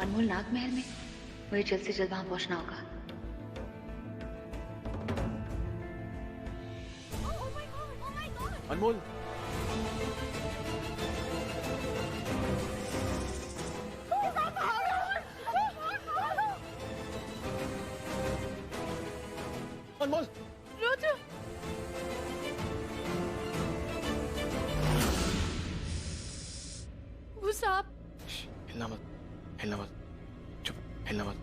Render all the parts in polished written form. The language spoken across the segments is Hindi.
अनमोल नागमहल में, मुझे जल्द से जल्द वहां पहुंचना होगा। अनमोल, अनमोल, रुद्र, वो सांप। हिलना मत, हिलना मत, चुप, हिलना मत।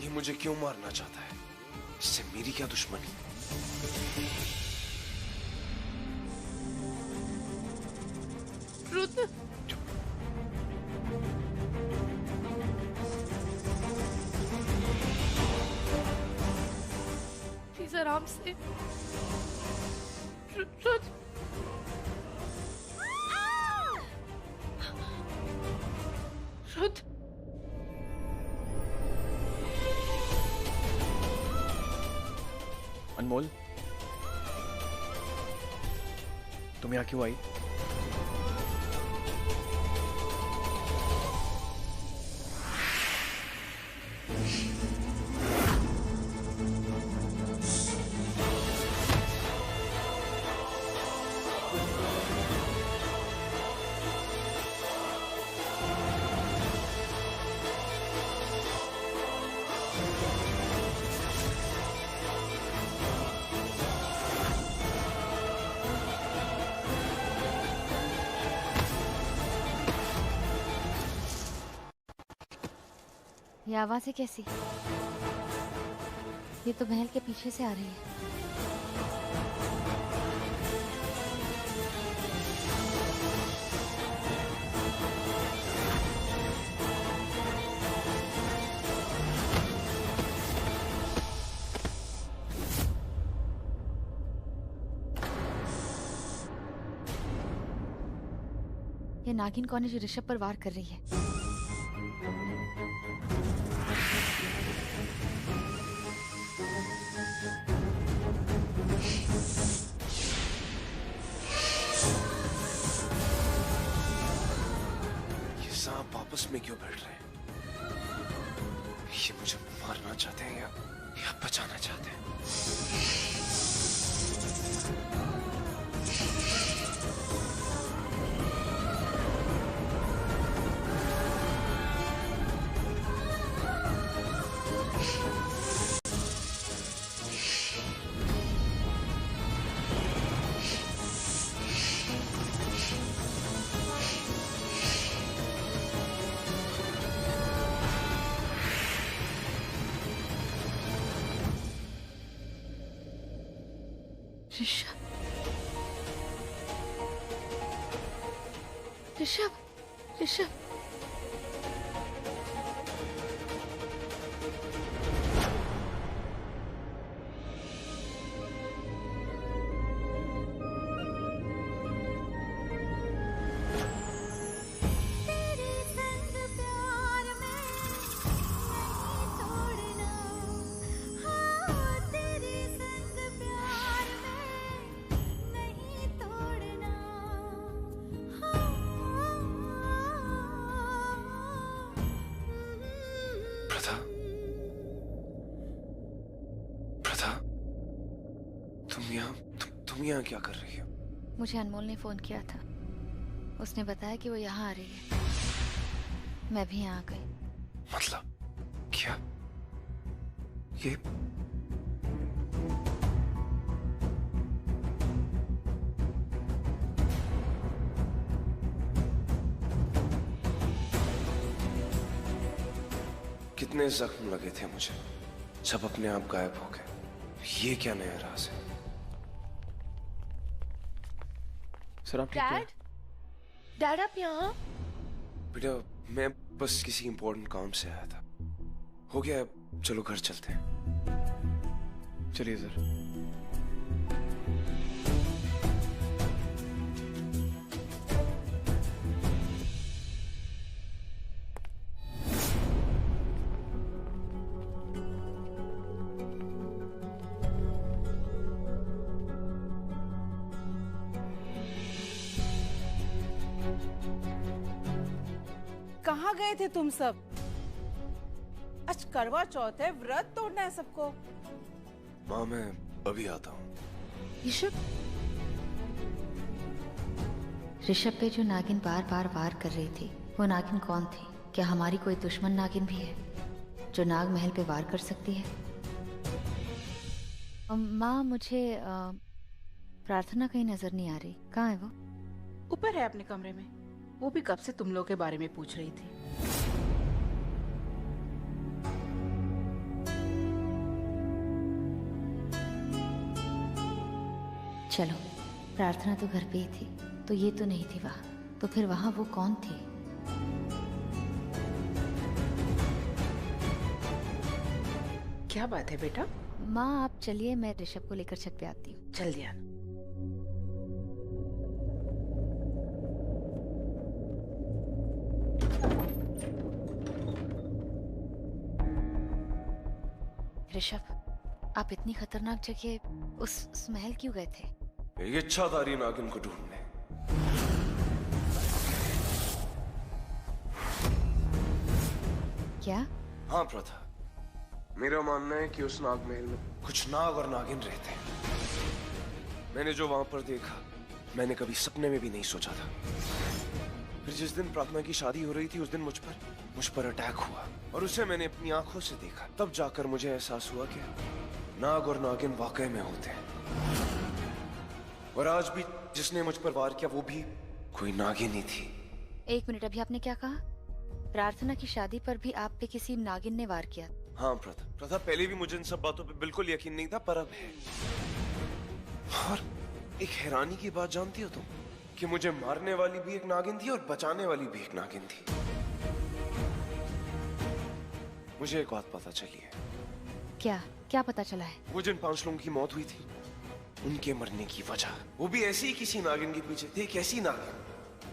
ये मुझे क्यों मारना चाहता है? इससे मेरी क्या दुश्मनी? रुद्र, प्लीज आराम से। रुद्र, रुद्र, अनमोल, तुम यहाँ क्यों आई? ये आवाजें कैसी? ये तो महल के पीछे से आ रही है। ये नागिन कौन है जो ऋषभ पर वार कर रही है? सांप आपस में क्यों भिड़ रहे हैं? ये मुझे मारना चाहते हैं या बचाना चाहते हैं? ऋषभ, ऋषभ, ऋषभ, तुम यहाँ क्या कर रही हो? मुझे अनमोल ने फोन किया था। उसने बताया कि वो यहाँ आ रही है। मैं भी यहाँ आ गई। मतलब क्या? ये कितने जख्म लगे थे मुझे, सब अपने आप गायब हो गए। ये क्या नया राज है? सर आप ठीक हैं? डैड आप यहाँ? बेटा मैं बस किसी इंपॉर्टेंट काम से आया था। हो गया, चलो घर चलते हैं। चलिए सर। कहाँ गए थे तुम सब? आज करवा चौथ है, व्रत तोड़ना है सबको। माँ मैं अभी आता हूँ। ऋषभ, ऋषभ पे जो नागिन बार बार वार कर रही थी, वो नागिन कौन थी? क्या हमारी कोई दुश्मन नागिन भी है जो नाग महल पे वार कर सकती है? माँ मुझे प्रार्थना कहीं नजर नहीं आ रही, कहाँ है वो? ऊपर है अपने कमरे में। वो भी कब से तुम लोग के बारे में पूछ रही थी। चलो, प्रार्थना तो घर पे ही थी, तो ये तो नहीं थी वहां। तो फिर वहां वो कौन थी? क्या बात है बेटा? माँ आप चलिए, मैं ऋषभ को लेकर छत पे आती हूँ। जल्दी आना। ऋषभ, आप इतनी खतरनाक जगह उस महल क्यों गए थे? एक इच्छाधारी नागिन को ढूंढने। क्या? हाँ प्रथा, मेरा मानना है कि उस नाग महल में कुछ नाग और नागिन रहते हैं। मैंने जो वहां पर देखा, मैंने कभी सपने में भी नहीं सोचा था। फिर जिस दिन प्रार्थना की शादी हो रही थी, उस दिन मुझ पर अटैक हुआ और उसे मैंने अपनी आंखों से देखा। तब जाकर मुझे एहसास हुआ कि नाग और नागिन वाकई में होते हैं। और आज भी जिसने मुझ पर वार किया वो भी कोई नागिन ही थी। एक मिनट, अभी आपने क्या कहा? प्रार्थना की शादी पर भी आप पे किसी नागिन ने वार किया? हाँ प्रथा, पहले भी मुझे इन सब बातों पे बिल्कुल यकीन नहीं था, पर अब है। और एक हैरानी की बात जानती हो तुम, कि मुझे मारने वाली भी एक नागिन थी और बचाने वाली भी एक नागिन थी। मुझे एक बात पता चली है। क्या पता चला है? वो जिन 5 लोगों की मौत हुई थी, उनके मरने की वजह वो भी ऐसी ही किसी नागिन के पीछे थी। एक ऐसी नागिन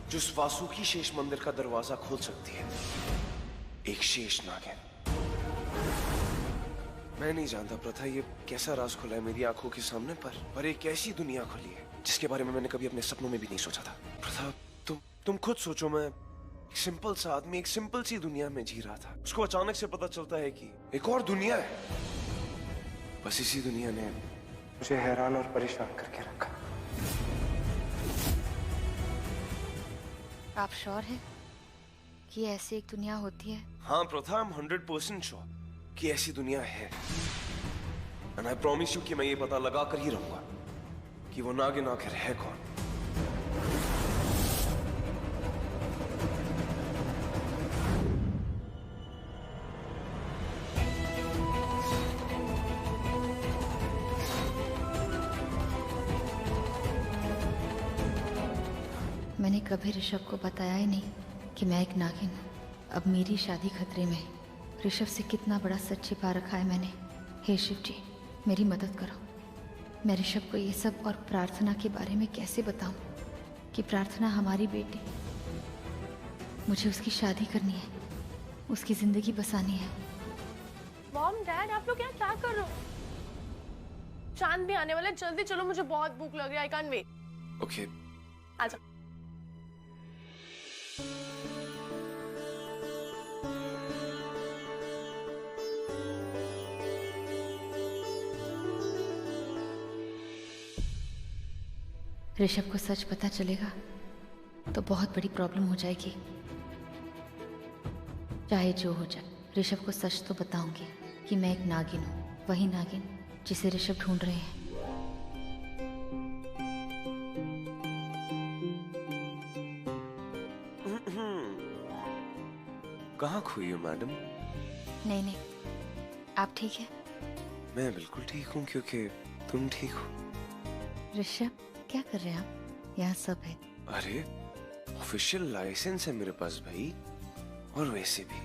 जो उस वासुकी शेष मंदिर का दरवाजा खोल सकती है। एक शेष नागिन। मैं नहीं जानता प्रथा ये कैसा राज खुला है मेरी आंखों के सामने, पर एक ऐसी दुनिया खुली है जिसके बारे में मैंने कभी अपने सपनों में भी नहीं सोचा था। प्रथा तुम खुद सोचो, मैं एक सिंपल सा आदमी एक सिंपल सी दुनिया में जी रहा था। उसको अचानक से पता चलता है कि एक और दुनिया है। बस इसी दुनिया ने मुझे हैरान और परेशान करके रखा। आप श्योर हैं कि ऐसी एक दुनिया होती है? हाँ प्रथा, I'm 100% श्योर कि ऐसी दुनिया है। एंड आई प्रॉमिस यू कि मैं ये पता लगा कर ही रहूंगा कि वो नागिन आखिर है कौन। मैंने कभी ऋषभ को बताया ही नहीं कि मैं एक नागिन हूँ। अब मेरी शादी खतरे में है। ऋषभ से कितना बड़ा सच छिपा रखा है मैंने। हे शिव जी, मेरी मदद करो। मैं ऋषभ को ये सब और प्रार्थना के बारे में कैसे बताऊं कि प्रार्थना हमारी बेटी, मुझे उसकी शादी करनी है, उसकी जिंदगी बसानी है। मॉम डैड, आप लोग यहाँ क्या कर रहे हो? चांद भी आने वाला है, जल्दी चलो, मुझे बहुत भूख लग रही है। I can't wait. ओके आजा। ऋषभ को सच पता चलेगा तो बहुत बड़ी प्रॉब्लम हो जाएगी। चाहे जो हो जाए, ऋषभ को सच तो बताऊंगी कि मैं एक नागिन हूँ, वही नागिन जिसे ऋषभ ढूंढ रहे हैं। कहाँ खोई हो मैडम? नहीं, आप ठीक है? मैं बिल्कुल ठीक हूँ, क्योंकि तुम ठीक हो। ऋषभ, क्या कर रहे हैं आप? यहाँ सब है। अरे ऑफिशियल लाइसेंस है मेरे पास भाई। और वैसे भी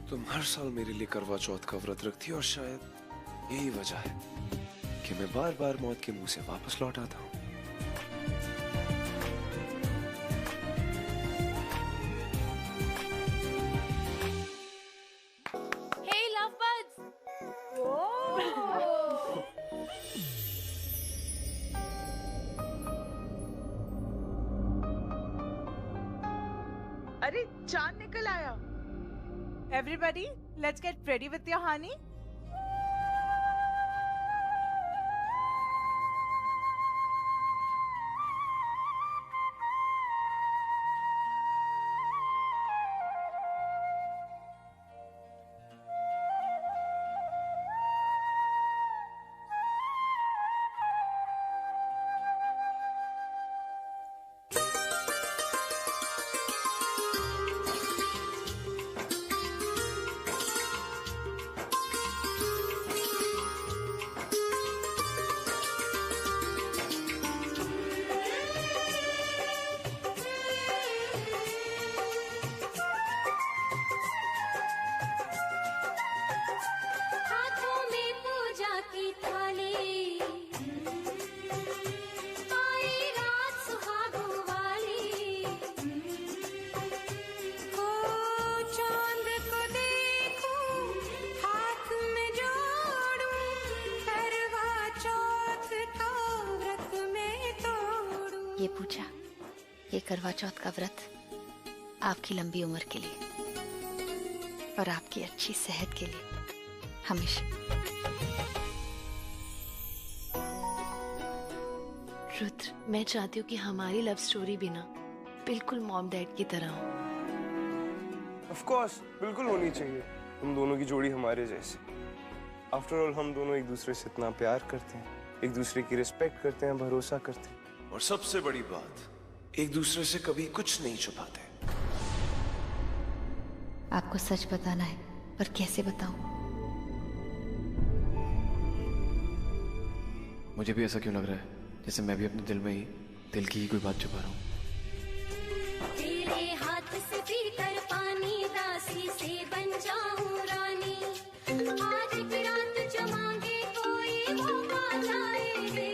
तुम हर साल मेरे लिए करवा चौथ का व्रत रखती हो, और शायद यही वजह है कि मैं बार बार मौत के मुंह से वापस लौट आता हूँ। Hey lovebirds! अरे चांद निकल आया। Everybody let's get ready with your honey. ये पूजा, ये करवा चौथ का व्रत आपकी लंबी उम्र के लिए और आपकी अच्छी सेहत के लिए हमेशा। रुद्र, मैं चाहती हूँ कि हमारी लव स्टोरी भी ना बिल्कुल मॉम डैड की तरह हो। ऑफ कोर्स, बिल्कुल होनी चाहिए। हम दोनों की जोड़ी हमारे जैसे। आफ्टर ऑल हम दोनों एक दूसरे से इतना प्यार करते हैं, एक दूसरे की रिस्पेक्ट करते हैं, भरोसा करते हैं, और सबसे बड़ी बात, एक दूसरे से कभी कुछ नहीं छुपाते। आपको सच बताना है, पर कैसे बताऊं? मुझे भी ऐसा क्यों लग रहा है जैसे मैं भी अपने दिल में ही दिल की ही कोई बात छुपा रहा हूँ। तेरे हाथ से पीकर पानी दासी से बन जाऊं रानी, आज की रात जो मांगे कोई वो पा जाए रे,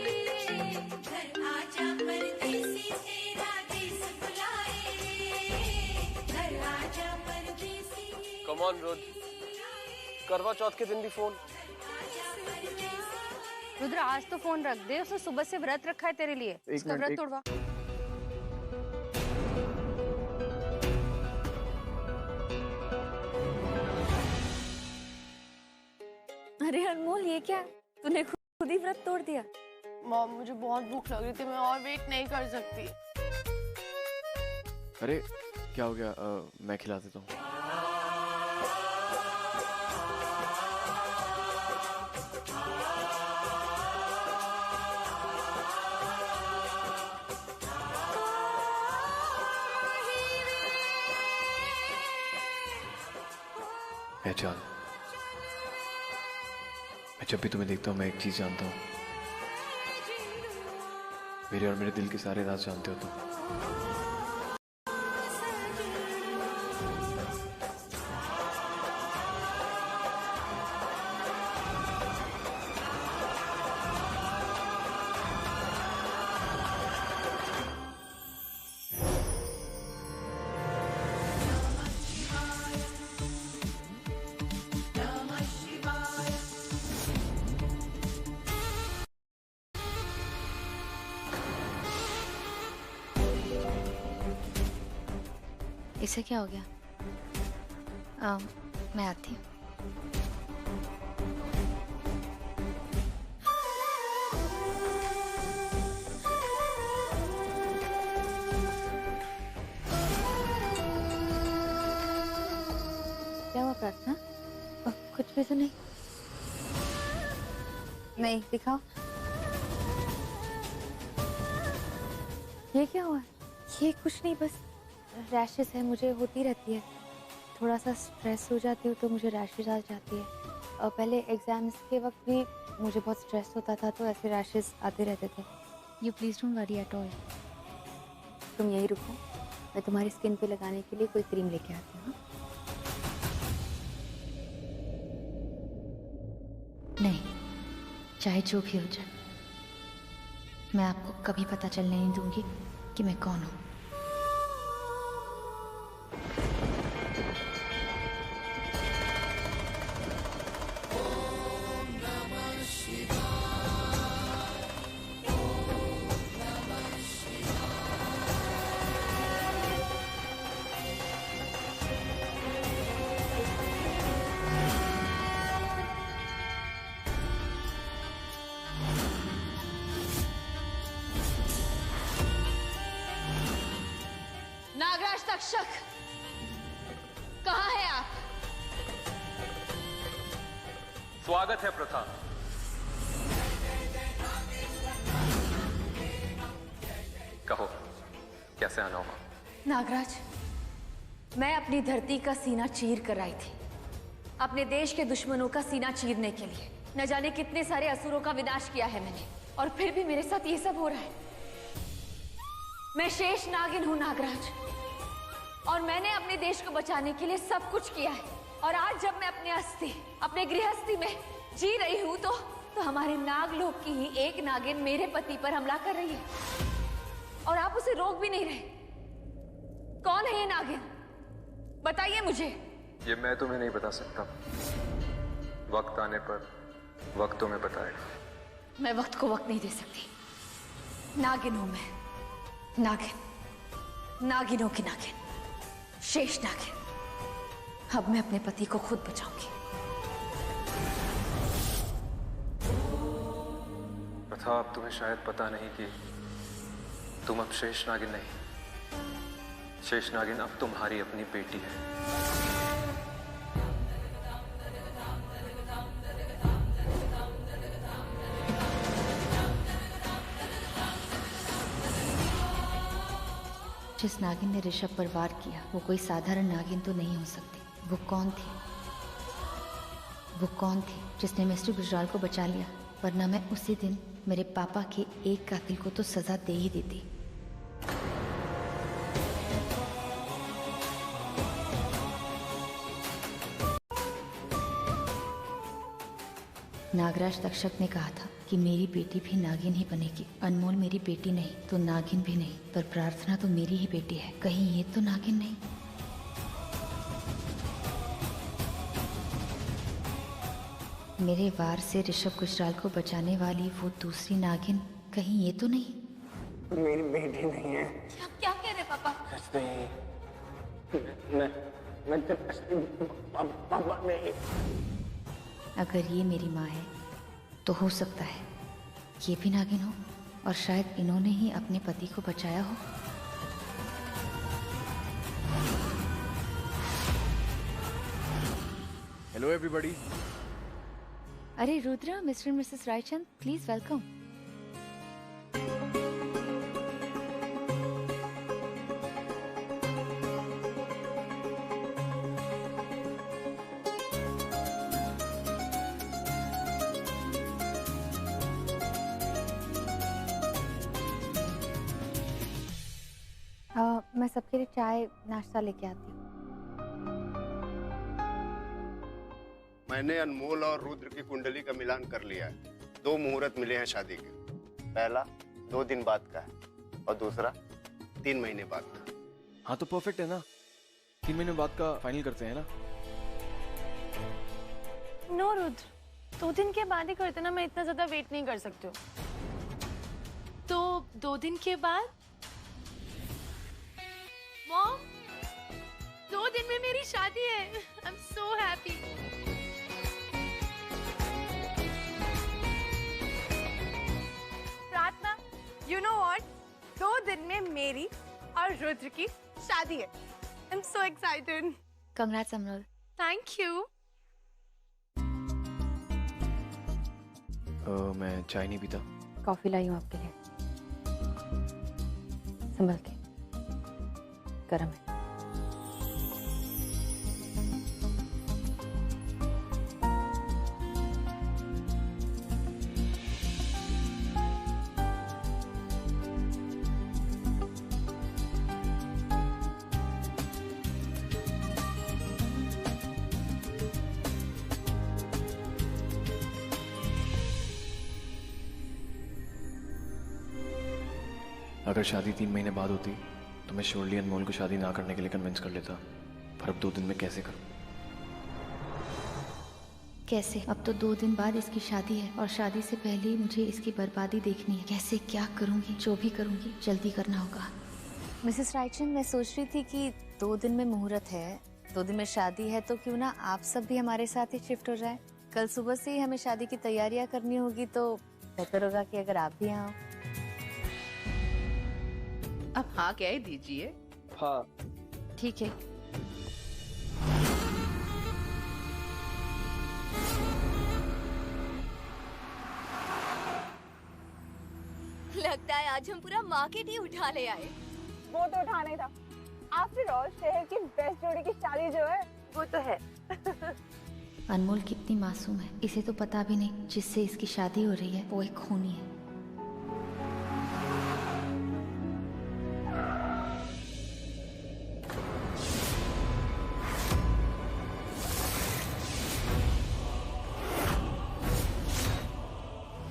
घर आजा परदेसी तेरा देश बुलाए रे, घर आजा परदेसी। कम ऑन रुद्र, करवा चौथ के दिन भी फोन। रुद्र, आज तो फोन रख दे, उसने सुबह से व्रत रखा है तेरे लिए, उसका व्रत तोड़वा। अरे अनमोल, ये क्या, तूने खुद ही व्रत तोड़ दिया? मॉम, मुझे बहुत भूख लग रही थी, मैं और वेट नहीं कर सकती। अरे क्या हो गया? मैं खिला देता हूँ। पहचान, मैं जब भी तुम्हें देखता हूँ मैं एक चीज जानता हूँ, मेरे और मेरे दिल के सारे राज जानते हो तुम। इसे क्या हो गया? मैं आती हूँ। क्या हुआ प्रार्थना? कुछ भी तो नहीं। नहीं, दिखाओ। ये क्या हुआ? ये कुछ नहीं, बस रैशेस है, मुझे होती रहती है। थोड़ा सा स्ट्रेस हो जाती हूँ तो मुझे रैशेस आ जाती है। और पहले एग्जाम्स के वक्त भी मुझे बहुत स्ट्रेस होता था तो ऐसे रैशेस आते रहते थे। You please don't worry at all. तुम यहीं रुको, मैं तुम्हारी स्किन पे लगाने के लिए कोई क्रीम लेके आती हूँ। नहीं, चाहे जो भी हो जाए, मैं आपको कभी पता चलने नहीं दूंगी कि मैं कौन हूँ। नागराज तक्षक, कहाँ है आप? स्वागत है प्रथा। कहो, कैसे आना होगा? नागराज, मैं अपनी धरती का सीना चीर कर आई थी, अपने देश के दुश्मनों का सीना चीरने के लिए। न जाने कितने सारे असुरों का विनाश किया है मैंने, और फिर भी मेरे साथ ये सब हो रहा है। मैं शेष नागिन हूं नागराज, और मैंने अपने देश को बचाने के लिए सब कुछ किया है। और आज जब मैं अपने गृहस्थी में जी रही हूं तो हमारे नागलोक की ही एक नागिन मेरे पति पर हमला कर रही है, और आप उसे रोक भी नहीं रहे। कौन है ये नागिन? बताइए मुझे। ये मैं तुम्हें नहीं बता सकता, वक्त आने पर वक्त तुम्हें बताएगा। मैं वक्त को वक्त नहीं दे सकती। नागिन हूं मैं, नागिन, नागिनों की नागिन, शेष नागिन। अब मैं अपने पति को खुद बचाऊंगी। प्रथा, अब तुम्हें शायद पता नहीं कि तुम अब शेष नागिन नहीं, शेष नागिन अब तुम्हारी अपनी बेटी है। जिस नागिन ने ऋषभ पर वार किया वो कोई साधारण नागिन तो नहीं हो सकती। वो कौन थी? वो कौन थी जिसने मिस्टर गुजराल को बचा लिया? वरना मैं उसी दिन मेरे पापा के एक कातिल को तो सजा दे ही देती। नागराज तक्षक ने कहा था कि मेरी बेटी भी नागिन ही बनेगी। अनमोल मेरी बेटी नहीं तो नागिन भी नहीं, पर प्रार्थना तो मेरी ही बेटी है। कहीं ये तो नागिन नहीं? मेरे वार से ऋषभ गुजराल को बचाने वाली वो दूसरी नागिन कहीं ये तो नहीं? मेरी बेटी नहीं है। क्या कह रहे पापा? सच नहीं, मैं पापा नहीं। अगर ये मेरी माँ है तो हो सकता है ये भी नागिन हो, और शायद इन्होंने ही अपने पति को बचाया हो। Hello everybody. अरे Rudra, mister and Mrs Raichand, please welcome. मैं सबके लिए चाय नाश्ता लेके आती हूँ। मैंने अनमोल और रुद्र की कुंडली का मिलान कर लिया है। 2 मुहूर्त मिले हैं शादी के। पहला 2 दिन बाद का है और दूसरा 3 महीने बाद का। हाँ तो परफेक्ट है ना, 3 महीने बाद का फाइनल करते हैं ना। नो रुद्र, 2 दिन के बाद ही करते ना, मैं इतना ज्यादा वेट नहीं कर सकती हूँ। तो 2 दिन के बाद? मॉम, 2 दिन में मेरी शादी है। I am so happy. Prarthana, you know what, 2 दिन में मेरी और रुद्र की शादी है। I am so excited. Congrats Amrol. Thank you. मैं चाय नहीं पीता। कॉफी लाई हूँ आपके लिए, संभल के, गरम है। अगर शादी 3 महीने बाद होती तो मैं श्योरली अनमोल को शादी ना करने के लिए कन्विंस कर लेता, पर अब 2 दिन में कैसे करूं? कैसे? अब तो 2 दिन बाद इसकी शादी है, और शादी से पहले ही मुझे इसकी बर्बादी देखनी है। कैसे क्या करूंगी? जो भी करूंगी जल्दी करना होगा। मिसेस रायचंद, मैं सोच रही थी कि 2 दिन में मुहूर्त है, 2 दिन में शादी है, तो क्यों ना आप सब भी हमारे साथ ही शिफ्ट हो जाए। कल सुबह से ही हमें शादी की तैयारियां करनी होगी, तो बेहतर होगा कि अगर आप भी आओ। अब हाँ कह दीजिए, हाँ। ठीक है। लगता है आज हम पूरा मार्केट ही उठा ले आए। वो तो उठाना ही था। आफ्टर ऑल शहर की बेस्ट जोड़ी की शादी जो है वो तो है। अनमोल कितनी मासूम है, इसे तो पता भी नहीं जिससे इसकी शादी हो रही है वो एक खूनी है।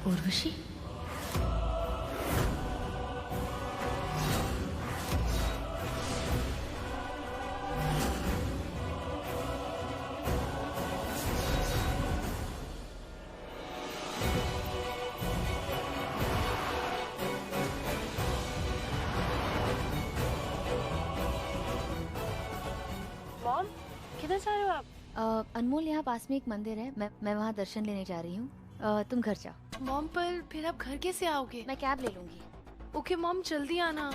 उर्वशी? मॉम, किधर जा रहे हो आप? अनमोल, यहाँ पास में एक मंदिर है, मैं वहाँ दर्शन लेने जा रही हूँ। तुम घर जाओ। मॉम, पर फिर आप घर कैसे आओगे? मैं कैब ले लूंगी। ओके मॉम, जल्दी आना।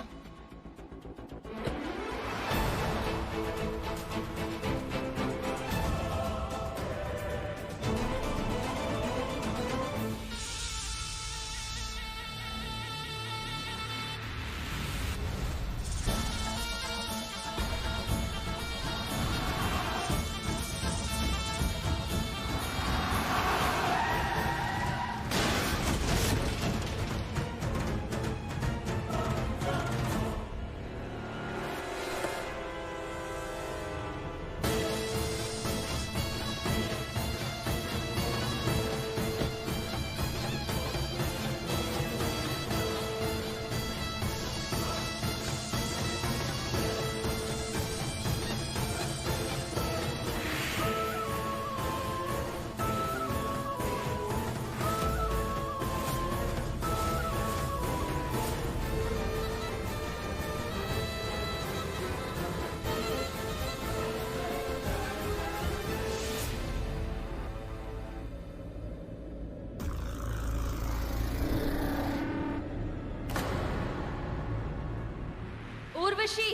उर्वशी,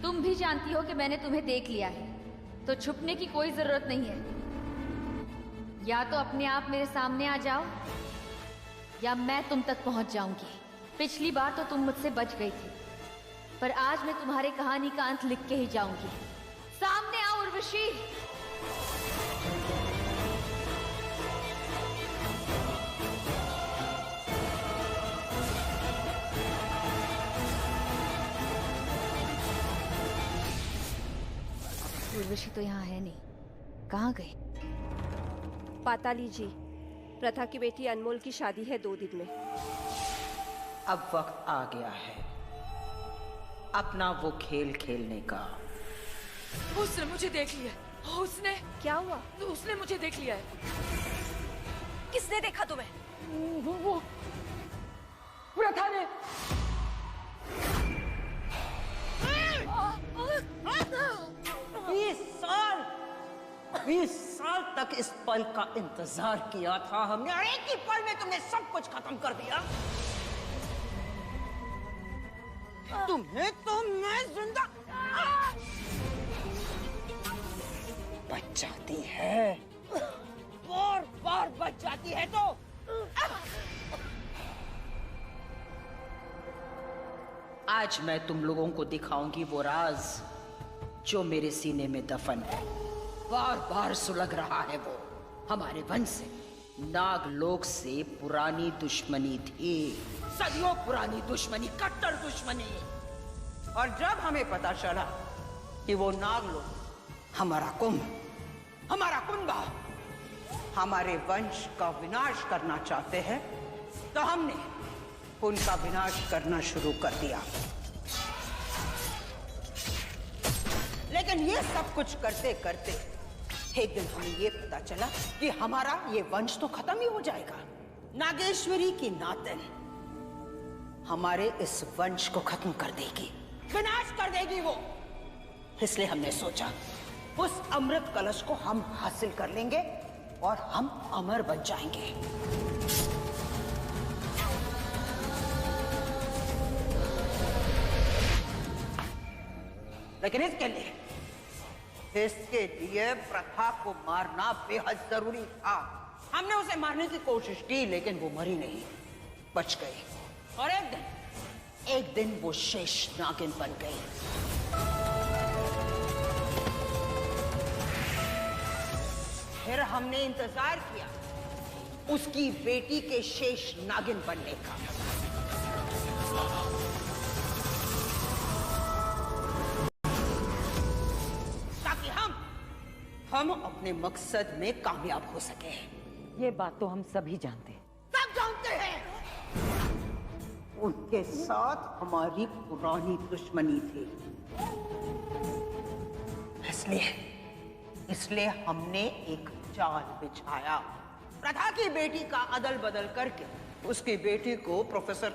तुम भी जानती हो कि मैंने तुम्हें देख लिया है, तो छुपने की कोई जरूरत नहीं है। या तो अपने आप मेरे सामने आ जाओ या मैं तुम तक पहुंच जाऊंगी। पिछली बार तो तुम मुझसे बच गई थी, पर आज मैं तुम्हारी कहानी का अंत लिख के ही जाऊंगी। सामने आओ उर्वशी। उर्वशी तो यहाँ है नहीं, कहाँ गई? पाताली जी, प्रथा की बेटी अनमोल की शादी है 2 दिन में। अब वक्त आ गया है अपना वो खेल खेलने का। उसने मुझे देख लिया। उसने क्या हुआ? उसने मुझे देख लिया है। किसने देखा तुम्हें? वो प्रथा ने। 20 साल तक इस पल का इंतजार किया था हमने, और एक ही पल में तुमने सब कुछ खत्म कर दिया। तुम्हें तो मैं जिंदा बच जाती है, बार बार बच जाती है तो आज मैं तुम लोगों को दिखाऊंगी वो राज जो मेरे सीने में दफन है। बार बार सुलग रहा है वो हमारे वंश से। नागलोक से पुरानी दुश्मनी थी, सदियों पुरानी दुश्मनी, कट्टर दुश्मनी। और जब हमें पता चला कि वो नागलोक हमारा कुंभ हमारे वंश का विनाश करना चाहते हैं, तो हमने उनका विनाश करना शुरू कर दिया। लेकिन ये सब कुछ करते करते एक दिन हमें ये पता चला कि हमारा ये वंश तो खत्म ही हो जाएगा। नागेश्वरी की नातिन हमारे इस वंश को खत्म कर देगी, विनाश कर देगी वो। इसलिए हमने सोचा उस अमृत कलश को हम हासिल कर लेंगे और हम अमर बन जाएंगे। लेकिन इसके लिए प्रथा को मारना बेहद जरूरी था। हमने उसे मारने की कोशिश की लेकिन वो मरी नहीं, बच गई। और एक दिन वो शेष नागिन बन गई। फिर हमने इंतजार किया उसकी बेटी के शेष नागिन बनने का। ताकि हम अपने मकसद में कामयाब हो सके। ये बात तो हम सभी जानते हैं। सब जानते हैं। उनके साथ हमारी पुरानी दुश्मनी थी, इसलिए हमने एक जाल बिछाया। प्रथा की बेटी का अदल बदल करके उसकी बेटी को प्रोफेसर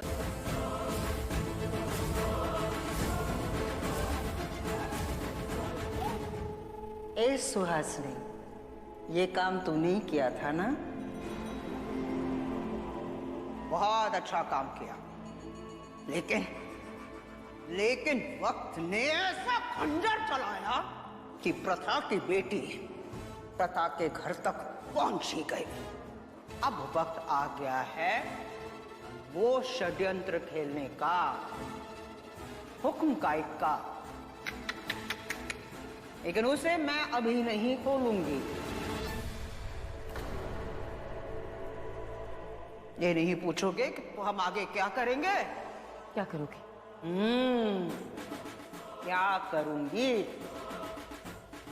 सुहासिनी, ये काम तूने ही किया था ना? बहुत अच्छा काम किया, लेकिन वक्त ने ऐसा खंजर चलाया कि प्रथा की बेटी प्रथा के घर तक पहुंच ही गई। अब वक्त आ गया है वो षड्यंत्र खेलने का, हुक्म गायक का, लेकिन उसे मैं अभी नहीं खोलूंगी। ये नहीं पूछोगे कि तो हम आगे क्या करेंगे? क्या करोगे? क्या करूंगी?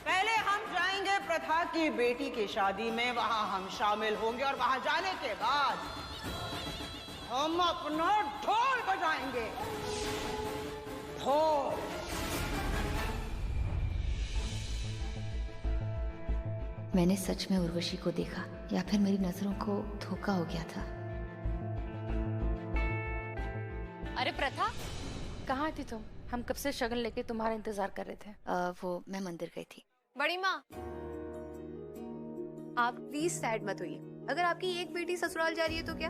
पहले हम जाएंगे प्रथा की बेटी की शादी में, वहां हम शामिल होंगे और वहां जाने के बाद हम अपना ढोल बजाएंगे। ढोल। मैंने सच में उर्वशी को देखा या फिर मेरी नजरों को धोखा हो गया था? अरे प्रथा, कहाँ थी तुम? हम कब से शगन लेके तुम्हारा इंतजार कर रहे थे। वो मैं मंदिर गई थी। बड़ी माँ, आप प्लीज सैड मत होइए। अगर आपकी एक बेटी ससुराल जा रही है तो क्या?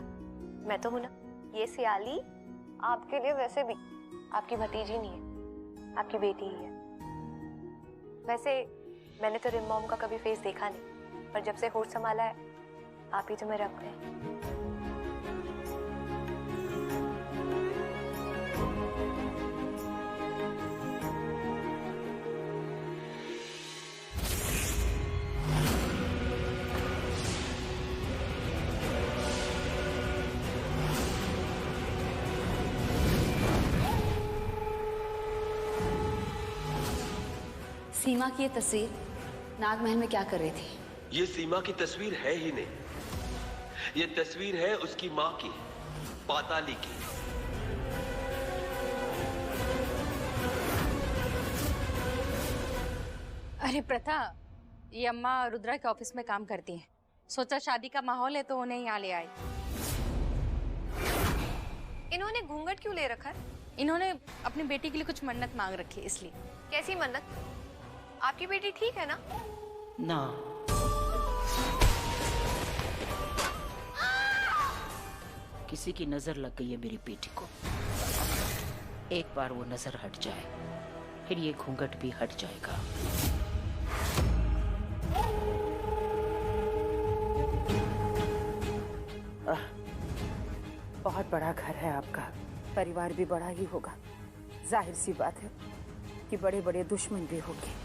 मैं तो हूं ना। ये सियाली आपके लिए वैसे भी आपकी भतीजी नहीं है, आपकी बेटी ही है। वैसे मैंने तो रिम मॉम का कभी फेस देखा नहीं, पर जब से होश संभाला है आप ही तो मेरे अपने हैं। सीमा की ये तस्वीर नागमहल में क्या कर रही थी? ये सीमा की तस्वीर है ही नहीं, ये तस्वीर है उसकी माँ की, पाताली की। अरे प्रथा, ये अम्मा रुद्रा के ऑफिस में काम करती हैं। सोचा शादी का माहौल है तो उन्हें यहाँ ले आए। इन्होंने घूंघट क्यों ले रखा है? इन्होंने अपनी बेटी के लिए कुछ मन्नत मांग रखी है, इसलिए। कैसी मन्नत? आपकी बेटी ठीक है ना? ना। किसी की नजर लग गई है मेरी बेटी को। एक बार वो नजर हट जाए फिर ये घूंघट भी हट जाएगा। बहुत बड़ा घर है आपका, परिवार भी बड़ा ही होगा। जाहिर सी बात है कि बड़े बड़े दुश्मन भी होंगे।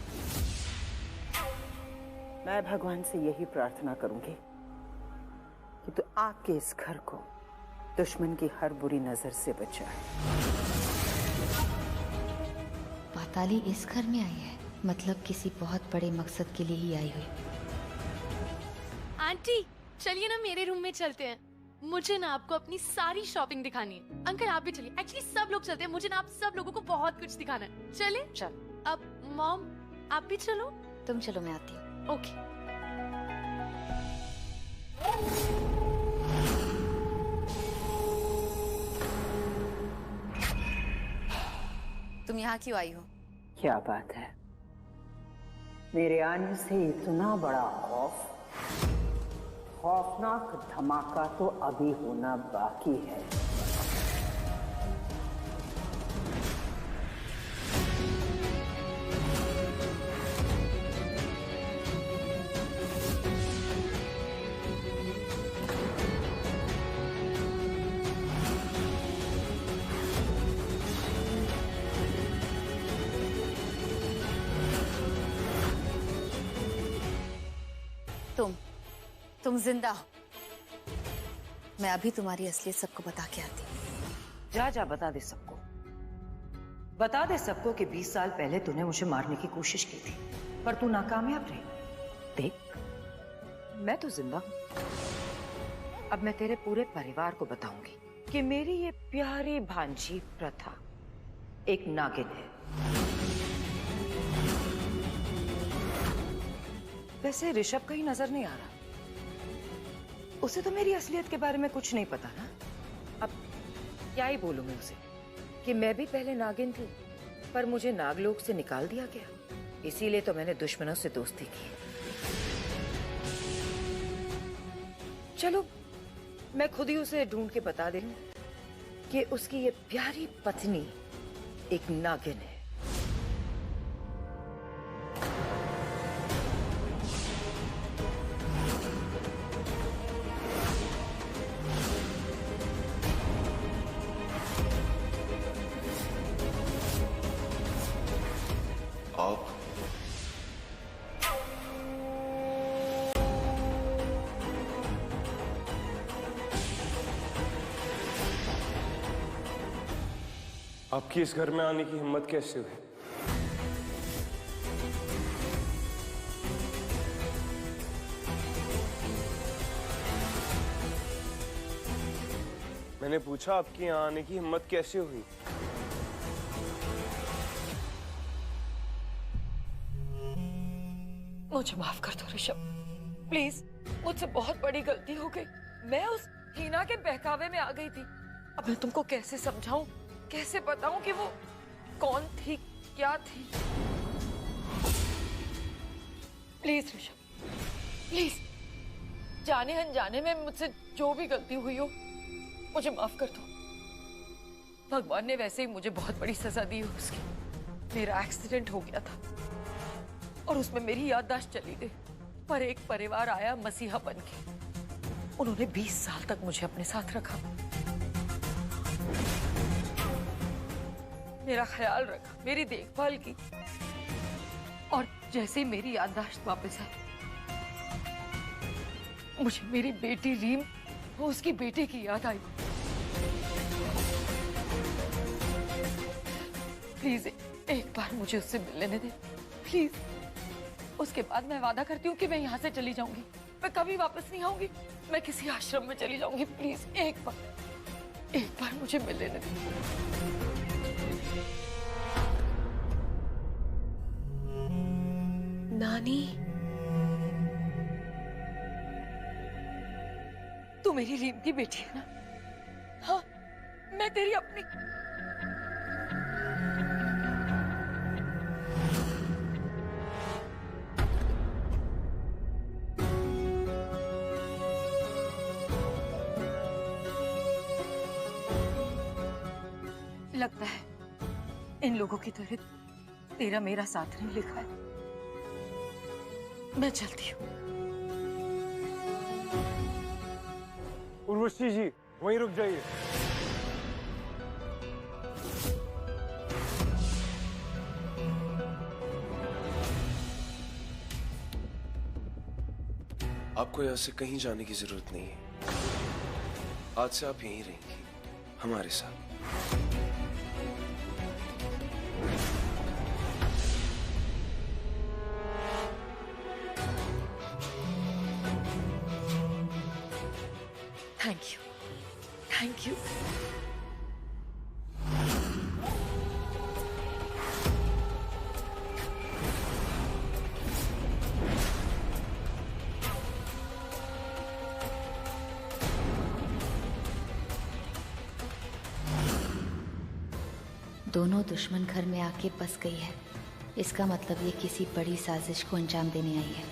मैं भगवान से यही प्रार्थना करूंगी कि तू आपके इस घर को दुश्मन की हर बुरी नजर से बचाए। पाताली इस घर में आई है, मतलब किसी बहुत बड़े मकसद के लिए ही आई हुई। आंटी चलिए ना मेरे रूम में चलते हैं, मुझे ना आपको अपनी सारी शॉपिंग दिखानी है। अंकल आप भी चलिए, एक्चुअली सब लोग चलते हैं, मुझे ना आप सब लोगों को बहुत कुछ दिखाना है। चले? चल। अब मॉम आप भी चलो। तुम चलो, मैं आती हूँ। ओके। तुम यहाँ क्यों आई हो? क्या बात है, मेरे आने से इतना बड़ा खौफनाक धमाका तो अभी होना बाकी है। तुम जिंदा हो। मैं अभी तुम्हारी असलियत सबको बता के आती हूँ। जा बता दे सबको। बता दे सबको कि 20 साल पहले तूने मुझे मारने की कोशिश की थी, पर तू नाकामयाब रही। देख, मैं तो जिंदा हूं। अब मैं तेरे पूरे परिवार को बताऊंगी कि मेरी ये प्यारी भांजी प्रथा एक नागिन है। वैसे ऋषभ कहीं नजर नहीं आ रहा। उसे तो मेरी असलियत के बारे में कुछ नहीं पता ना। अब क्या ही बोलूं मैं उसे कि मैं भी पहले नागिन थी, पर मुझे नागलोक से निकाल दिया गया, इसीलिए तो मैंने दुश्मनों से दोस्ती की। चलो मैं खुद ही उसे ढूंढ के बता दूं कि उसकी ये प्यारी पत्नी एक नागिन है। आपकी इस घर में आने की हिम्मत कैसे हुई? मैंने पूछा आपकी यहाँ आने की हिम्मत कैसे हुई? मुझे माफ कर दो ऋषभ, प्लीज। मुझसे बहुत बड़ी गलती हो गई। मैं उस हीना के बहकावे में आ गई थी। अब मैं तुमको कैसे समझाऊं, कैसे बताऊं कि वो कौन थी, क्या थी। Please Rishabh, please. जाने अनजाने में मुझसे जो भी गलती हुई हो, मुझे माफ कर दो। भगवान ने वैसे ही मुझे बहुत बड़ी सजा दी है उसकी। मेरा एक्सीडेंट हो गया था और उसमें मेरी याददाश्त चली गई, पर एक परिवार आया मसीहा बनके। उन्होंने 20 साल तक मुझे अपने साथ रखा, मेरा ख्याल रखा, मेरी देखभाल की, और जैसे ही मेरी याददाश्त वापस आई, मुझे मेरी बेटी रीम और उसकी बेटे की याद आई। प्लीज एक बार मुझे उससे मिलने दे, प्लीज। उसके बाद मैं वादा करती हूँ कि मैं यहाँ से चली जाऊंगी। मैं कभी वापस नहीं आऊंगी। मैं किसी आश्रम में चली जाऊंगी। प्लीज एक बार मुझे मिलने दे। नानी, तू मेरी रीम की बेटी है ना? हाँ, मैं तेरी अपनी। लगता है इन लोगों की तरह तेरा मेरा साथ नहीं लिखा है। मैं चलती हूँ। उर्वशी जी, वहीं रुक जाइए। आपको यहाँ से कहीं जाने की जरूरत नहीं है। आज से आप यहीं रहेंगी हमारे साथ। Thank you, thank you. दोनों दुश्मन घर में आके बस गई है। इसका मतलब ये किसी बड़ी साजिश को अंजाम देने आई है।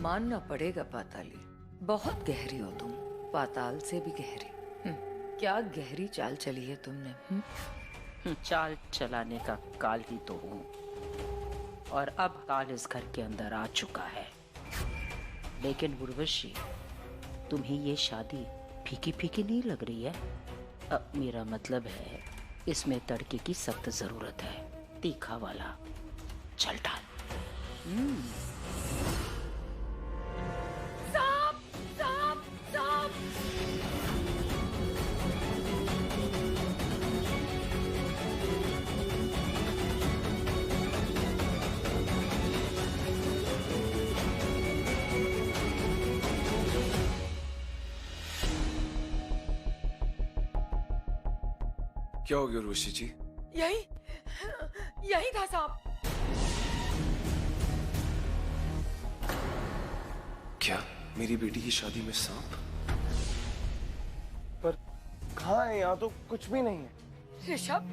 मानना पड़ेगा पाताली, बहुत गहरी हो तुम, पाताल से भी गहरी। क्या गहरी चाल चली है तुमने? चाल चलाने का काल ही तो हूँ, और अब काल इस घर के अंदर आ चुका है। लेकिन उर्वशी, तुम्हें ये शादी फीकी फीकी नहीं लग रही है? अब मेरा मतलब है, इसमें तड़के की सख्त जरूरत है, तीखा वाला। चल डाल। सांप, सांप, सांप। क्या हो गया उर्वशी जी? यही था सांप। क्या मेरी बेटी की शादी में सांप? पर कहाँ है? यहाँ तो कुछ भी नहीं है। ऋषभ,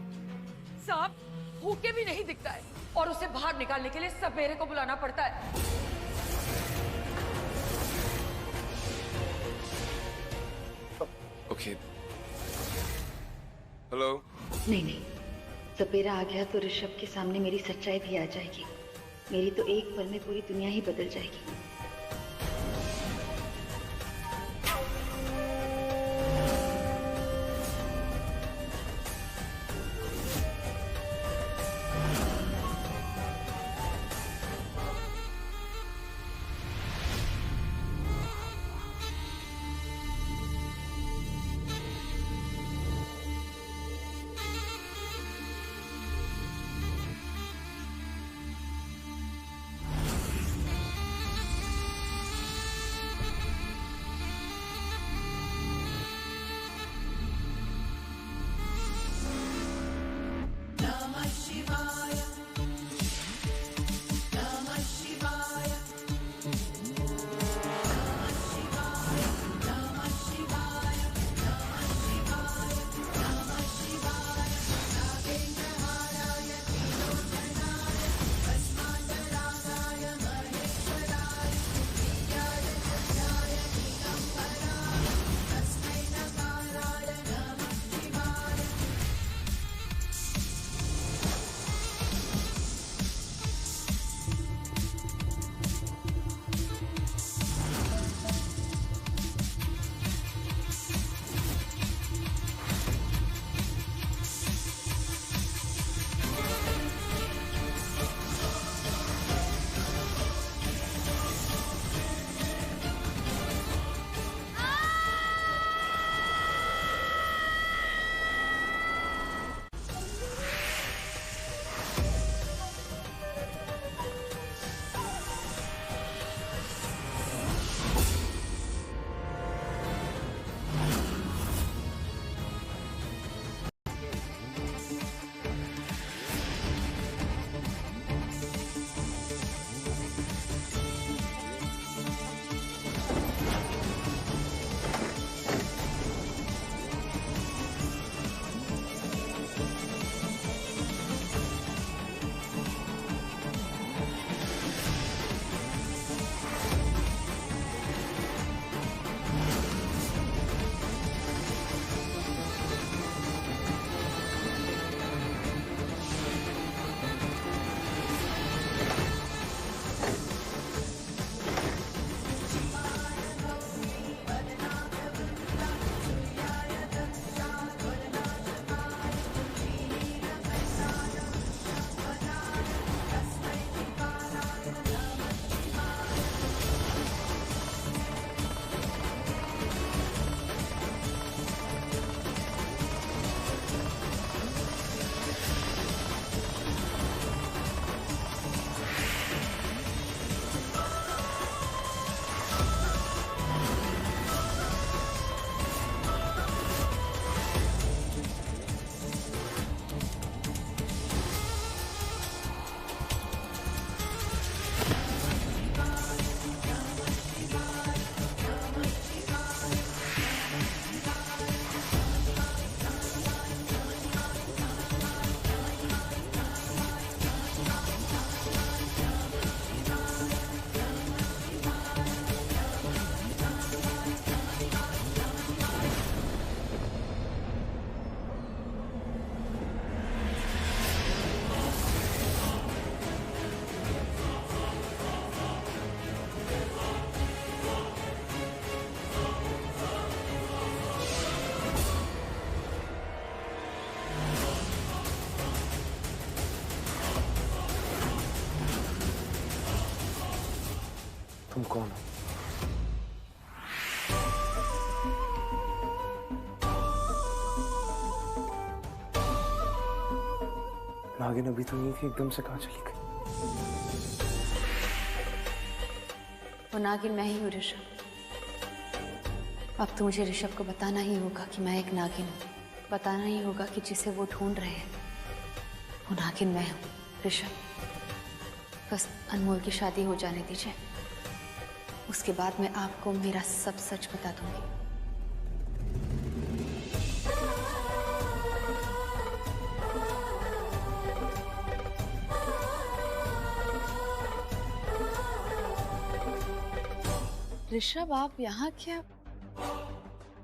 सांप भूख के भी नहीं दिखता है और उसे बाहर निकालने के लिए सपेरे को बुलाना पड़ता है। ओके। हेलो। नहीं, सपेरा आ गया तो ऋषभ के सामने मेरी सच्चाई भी आ जाएगी। मेरी तो एक पल में पूरी दुनिया ही बदल जाएगी। तुम कौन हो? नागिन अभी तो नहीं थी, एकदम से कहाँ चली गई? वो नागिन मैं ही हूँ ऋषभ। अब तो मुझे ऋषभ को बताना ही होगा कि मैं एक नागिन हूँ। बताना ही होगा कि जिसे वो ढूंढ रहे हैं वो नागिन मैं हूँ ऋषभ। बस अनमोल की शादी हो जाने दीजिए, उसके बाद मैं आपको मेरा सब सच बता दूंगी। ऋषभ, आप यहाँ क्या?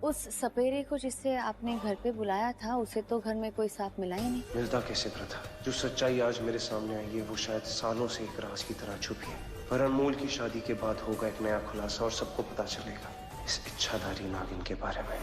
उस सपेरे को जिसे आपने घर पे बुलाया था उसे तो घर में कोई साथ मिला ही नहीं। मिलता कैसे प्रथा? जो सच्चाई आज मेरे सामने आई है वो शायद सालों से एक राज की तरह छुपी है, पर अनमोल की शादी के बाद होगा एक नया खुलासा और सबको पता चलेगा इस इच्छाधारी नागिन के बारे में।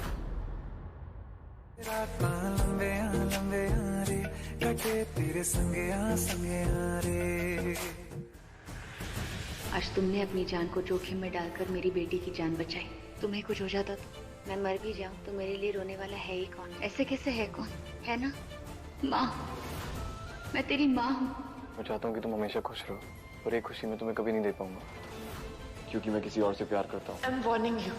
आज तुमने अपनी जान को जोखिम में डालकर मेरी बेटी की जान बचाई। तुम्हें कुछ हो जाता तो मैं मर भी जाऊं तो मेरे लिए रोने वाला है ही कौन? ऐसे कैसे है कौन? है ना माँ, मैं तेरी माँ हूँ। मैं चाहता हूँ कि तुम हमेशा खुश रहो, और एक खुशी मैं तुम्हें कभी नहीं दे पाऊंगा क्योंकि मैं किसी और से प्यार करता हूँ। आई एम वार्निंग यू,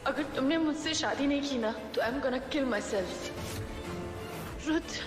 अगर तुमने मुझसे शादी नहीं की ना तो I am gonna kill my self. Rudra